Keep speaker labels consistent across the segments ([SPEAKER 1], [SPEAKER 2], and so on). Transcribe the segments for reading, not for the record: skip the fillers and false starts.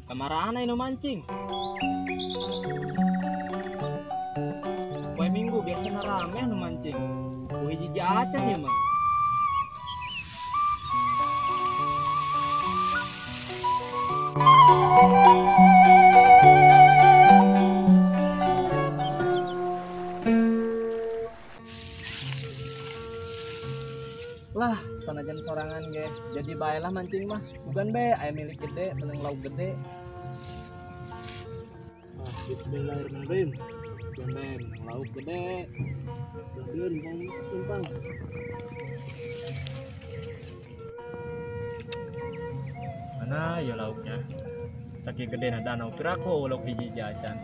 [SPEAKER 1] Kamarahan ay no mancing. Poe minggu biasa na rame no mancing. Buhi jijacan ya mah. Lah, sanajan sorangan ge. Jadi baelah mancing mah. Bukan be, aya milik gede, peneng lauk gede. Bismillahirrahmanirrahim. Bukan be, peneng lauk gede. Lagian bang tumpang. Mana ya lauknya? Saking gede na danau kira ko lauk hiji jajan.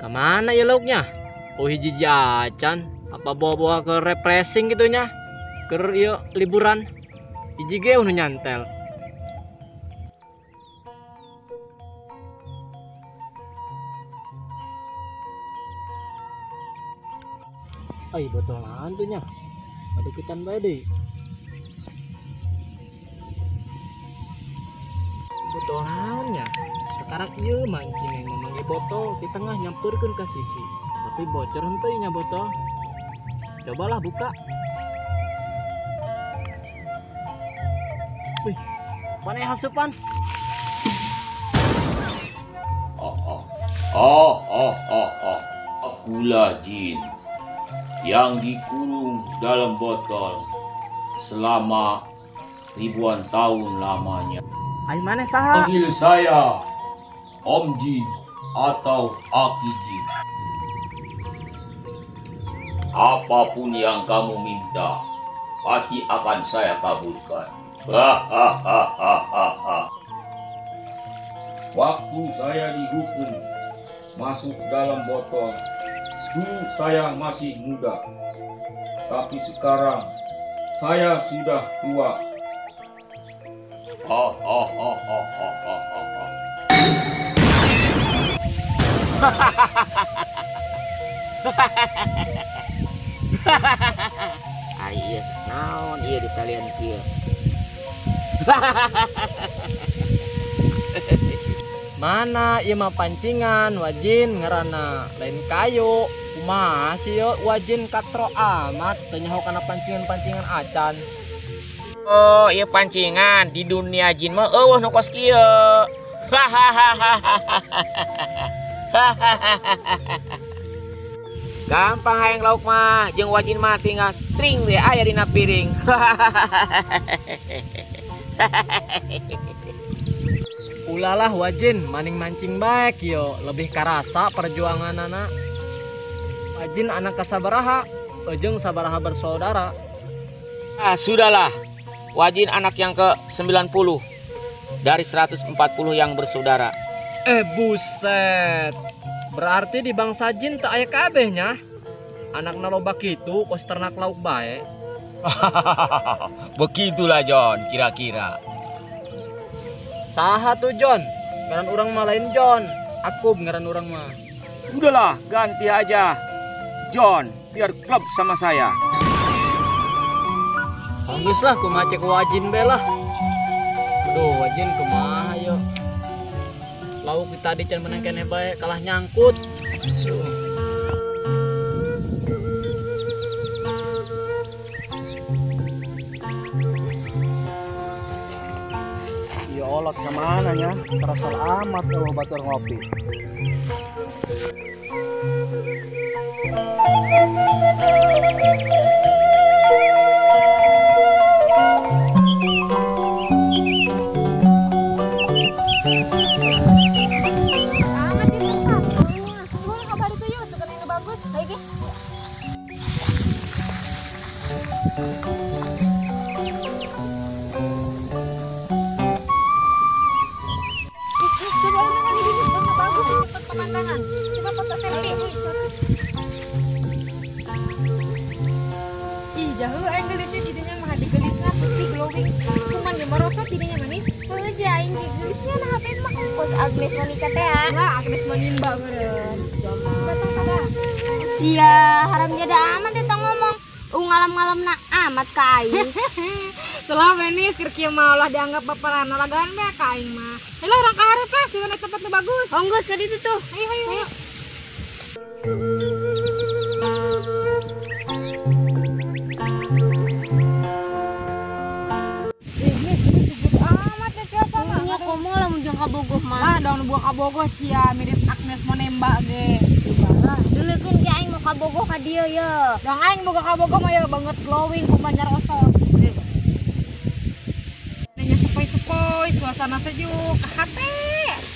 [SPEAKER 1] Kemana ya lauknya? Oh hiji jajan. Apa bawa-bawa ke refreshing gitunya? Ke yuk liburan. Hiji ge nu nyantel. Ay botol hantunya. Ada kitan bae deui. Botol naonnya? Sekarang ieu mancing yang memanggil botol di tengah nyampurkeun ke sisi. Tapi bocor henteu nya botol. Cobalah buka. Wih, paneh hasupan.
[SPEAKER 2] Akulah jin yang dikurung dalam botol selama ribuan tahun lamanya.
[SPEAKER 1] Ai maneh saha?
[SPEAKER 2] Panggil saya Om Jin atau Aki Jin. Apapun yang kamu minta, pasti akan saya kabulkan. Waktu saya dihukum masuk dalam botol, dulu saya masih muda. Tapi sekarang saya sudah tua.
[SPEAKER 3] Iya, naon iya di talian kieu.
[SPEAKER 1] Mana ieu mah pancingan wajin ngaranna lain kayu. Kumaha sih yo wajin katro amat teu nyaho kana pancingan-pancingan acan.
[SPEAKER 3] Oh, iya pancingan di dunia jin mah eueuh nu kos kieu. Gampang hayang lauk mah jeung wajin mah tinggal tring we aya dina piring.
[SPEAKER 1] Ulalah wajin maning mancing baik yo lebih karasa perjuanganana. Wajin anak kasabaraha jeung sabaraha bersaudara.
[SPEAKER 3] Sudahlah. Wajin anak yang ke-90 dari 140 yang bersaudara.
[SPEAKER 1] Buset. Berarti di bangsa jin teu aya kabehnya. Anakna loba kitu kos ternak lauk bae.
[SPEAKER 2] Begitulah John, kira-kira.
[SPEAKER 1] Saha tuh John? Ngaran urang mah lain John. Akub ngaran urang mah.
[SPEAKER 3] Udahlah, ganti aja. John, biar klub sama saya.
[SPEAKER 1] Geus lah kumaha cek wajin bae lah. Aduh, wajin kumaha yo. Lauk tadi can menang kene bae kalah nyangkut. Ya Allah, kemana nya? Terasal amat kalau batur ngopi.
[SPEAKER 4] Pemandangan, coba foto selfie. Ih, jauh aing gelisnya jadinya mah hati gelisna putih glowing. Cuman di merosot jadinya manis.
[SPEAKER 5] Heuh aing gelisnya nah HP mah kos Agnes Monica teh ya.
[SPEAKER 4] Lah, Agnes manin banget. Batang kada.
[SPEAKER 5] Sia haram jada amat eta ngomong. ngalam-ngalam na amat ka aing.
[SPEAKER 4] Selama ini kirkieu mah ulah dianggap baparana lagaan mah ka aing mah. Helah orang kaharep lah, sieun tempat nu bagus.
[SPEAKER 5] Onggus ka ditu tuh.
[SPEAKER 4] Ayo ayo ayo. Amat ya siapa mah?
[SPEAKER 5] Nya komo lamun jeung kabogoh mah.
[SPEAKER 4] Ah, dong buah kabogoh sia mirip Agnes mau nembak ge.
[SPEAKER 5] Deulekeun ki aing mau kabogoh ka dieu ye.
[SPEAKER 4] Dong aing boga kabogoh mah ya banget glowing kumanjar osor. Nanya sepoi-sepoi, suasana sejuk, hate.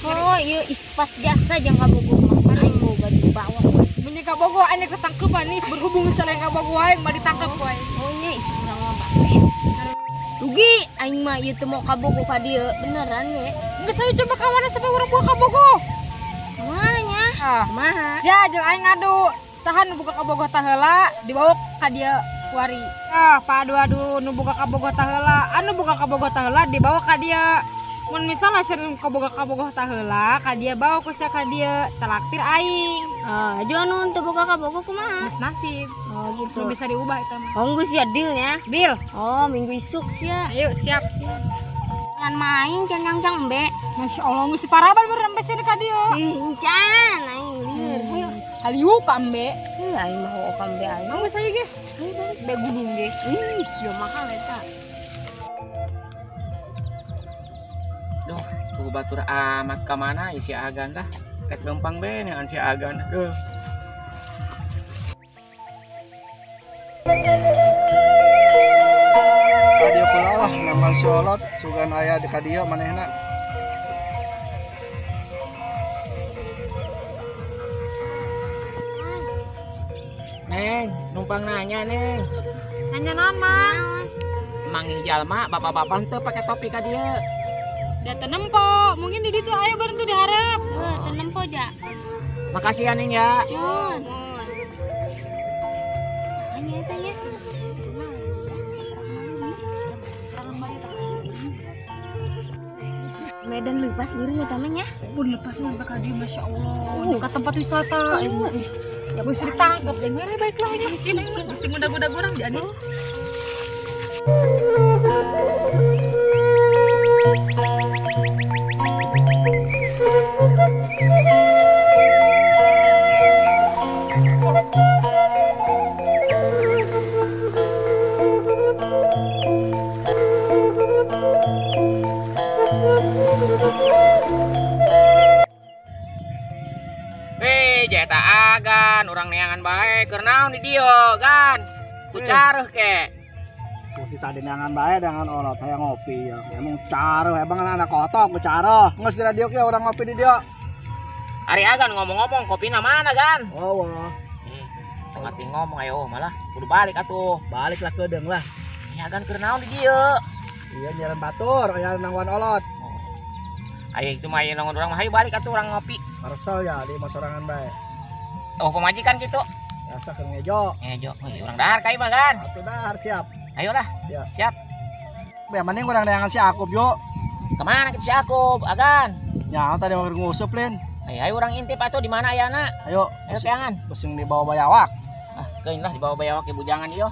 [SPEAKER 5] Oh, ieu ispas biasa jeung kabogoh mah. Aing boga di bawah.
[SPEAKER 4] Mun kabogoh aing ketangkep manis berhubung misalnya kabogoh aing mah ditangkep we.
[SPEAKER 5] Oh nya israng mah bae. Rugi aing mah ieu teu mau kabogoh ka dieu. Beneran we.
[SPEAKER 4] Geus saya coba kawana sampai urang buah kabogoh.
[SPEAKER 5] Mana nya?
[SPEAKER 4] Ah,
[SPEAKER 5] Kumaha?
[SPEAKER 4] sia jeung aing ngadu. Saha nu boga kabogoh tah heula dibawa ka dieu kuari. Ah, padu-adu nu boga kabogoh tah heula, anu boga kabogoh tah heula dibawa ka dieu. Mun misalnya sieun kabogoh tah heula, ka dieu bawa ku sia ka dieu talaktir aing.
[SPEAKER 5] Ah, aja anu teu boga kabogoh kumaha?
[SPEAKER 4] Geus nasib.
[SPEAKER 5] Oh gitu.
[SPEAKER 4] Nu bisa diubah eta mah.
[SPEAKER 5] Onggus ya dealnya.
[SPEAKER 4] Bil,
[SPEAKER 5] Oh, minggu isuk sia.
[SPEAKER 4] ayo siap.
[SPEAKER 5] Kan main cang-cang be.
[SPEAKER 4] Masya Allah, geus paraban meureun sampai sini ka dieu.
[SPEAKER 5] Incan aing lieur. Hayo.
[SPEAKER 4] Haliu ka embe.
[SPEAKER 5] Aing mah ho kambe aing.
[SPEAKER 4] Mau geus aya ge. Be gunung ge.
[SPEAKER 5] Sia mahal eta.
[SPEAKER 3] Duh, kudu batur amat ka mana ya si Agan tah. Rek lempang be neangan si Agan. Duh.
[SPEAKER 6] Kadio kula lah memang siolot sugan aya di kadio manehna.
[SPEAKER 3] Neng, numpang nanya Neng.
[SPEAKER 4] Nanya naon, Mang?
[SPEAKER 3] Manggih jalma bapak-bapak teu pakai topi ka dieu.
[SPEAKER 4] Dia tenempo, mungkin di ditu ayo bareng tuh diharap.
[SPEAKER 5] Tenem po ja.
[SPEAKER 3] Makasih ya Neng ya.
[SPEAKER 5] Yun. Aing eta ya. Medan lepas geureun eta mah nya.
[SPEAKER 4] Pun lepas sampai ka dieu Masya Allah. Dekat tempat wisata. Ya bisa ditangkap ya. Ngere baiklah ini. Masih muda-muda kurang di Anis.
[SPEAKER 3] Jeta Agan, orang neangan bae keur naon di dieu gan. Ku careuh ke.
[SPEAKER 6] Kusi tadi neangan bae dengan olot hayang ngopi ya. Emang careuh emang anak kotok ku careuh. Geus di radio ge urang ngopi di dieu.
[SPEAKER 3] Ari Agan ngomong-ngomong kopina mana gan?
[SPEAKER 6] Oh, wah.
[SPEAKER 3] Tengah ngomong ayo malah kudu balik atuh.
[SPEAKER 6] Balik lah kedeung lah.
[SPEAKER 3] Ya Agan keur naon di dieu?
[SPEAKER 6] Iya nyaran batur, aya nangwan olot.
[SPEAKER 3] Ayo itu mah aya nangon urang mah hayu balik atuh urang ngopi.
[SPEAKER 6] Parsel ya di masorangan bae.
[SPEAKER 3] Oh pemajikan gitu.
[SPEAKER 6] Biasa keur ngejo.
[SPEAKER 3] Ngejo, urang dahar kai mah gan.
[SPEAKER 6] Atuh dahar siap.
[SPEAKER 3] Ayolah.
[SPEAKER 6] Ya.
[SPEAKER 3] Siap.
[SPEAKER 6] Be mending urang neangan si Akub yuk.
[SPEAKER 3] Kemana kita si Akub, Agan?
[SPEAKER 6] Nya tadi mau ngusup lin.
[SPEAKER 3] Ayo urang intip atuh di mana ayana?
[SPEAKER 6] Ayo,
[SPEAKER 3] Ayo keangan.
[SPEAKER 6] pusing di bawah bayawak.
[SPEAKER 3] Ah, keun lah di bawah bayawak ibu jangan ieu.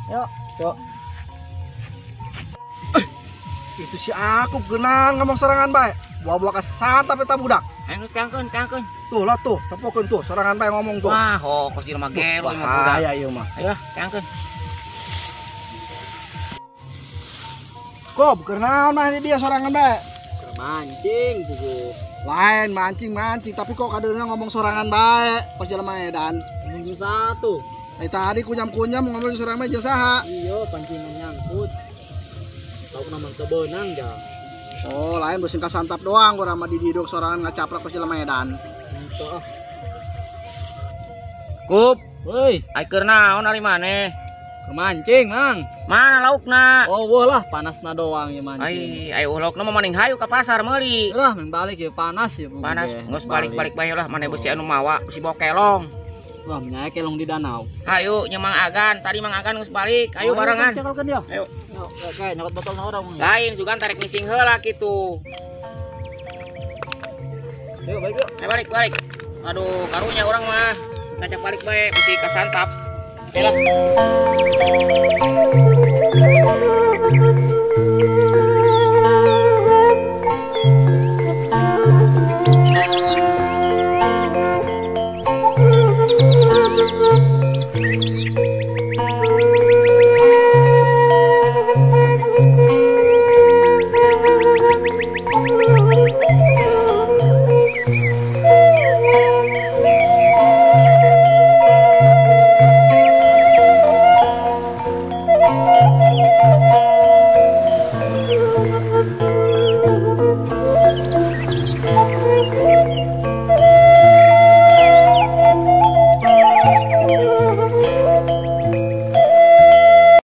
[SPEAKER 3] Yuk.
[SPEAKER 6] Yuk. Itu si Akub geunan ngomong sorangan bae. Buah-buah kasantap eta budak.
[SPEAKER 3] Ayo keangkeun.
[SPEAKER 6] Tuh lah tuh, tepokeun tuh sorangan bae ngomong tuh.
[SPEAKER 3] Wah, kos di rumah gelo imah budak.
[SPEAKER 6] Bahaya ieu mah.
[SPEAKER 3] Ayo keangkeun.
[SPEAKER 6] Kop, keur naon mah dia sorangan bae?
[SPEAKER 1] Mancing buku.
[SPEAKER 6] Lain mancing, tapi kok kadang ngomong sorangan bae pas jalan Medan.
[SPEAKER 1] Minggu satu.
[SPEAKER 6] Tadi kunyam-kunyam ngomong sorangan bae jeung saha?
[SPEAKER 1] Iya pancingan nyangkut. Tahu nama kebenang ja.
[SPEAKER 6] Oh, lain bersing kasantap doang gua mah di diduk sorangan ngacaprak pas jalan Medan.
[SPEAKER 1] Itu ah.
[SPEAKER 3] Kup,
[SPEAKER 1] Woi,
[SPEAKER 3] ai keur naon ari maneh?
[SPEAKER 1] mancing mang.
[SPEAKER 3] Mana laukna?
[SPEAKER 1] Oh wah lah panasna doang ya mancing.
[SPEAKER 3] Ai laukna mah maning hayu ka pasar meuli.
[SPEAKER 1] Lah meng balik ya panas ya.
[SPEAKER 3] Panas, geus balik-balik bae lah maneh beusi anu mawa, beusi bawa kelong.
[SPEAKER 1] Wah, nyai kelong di danau.
[SPEAKER 3] Hayu nya Mang Agan, tadi Mang Agan geus balik. Ayo barengan.
[SPEAKER 1] Cekelkeun ya.
[SPEAKER 3] Ayo.
[SPEAKER 1] Kayak nyokot botol orang.
[SPEAKER 3] Lain sugan tarik mising heula kitu.
[SPEAKER 1] Yuk balik yuk.
[SPEAKER 3] Ayo balik. Aduh, karunya orang mah ngajak balik bae beusi kasantap. Oke lah.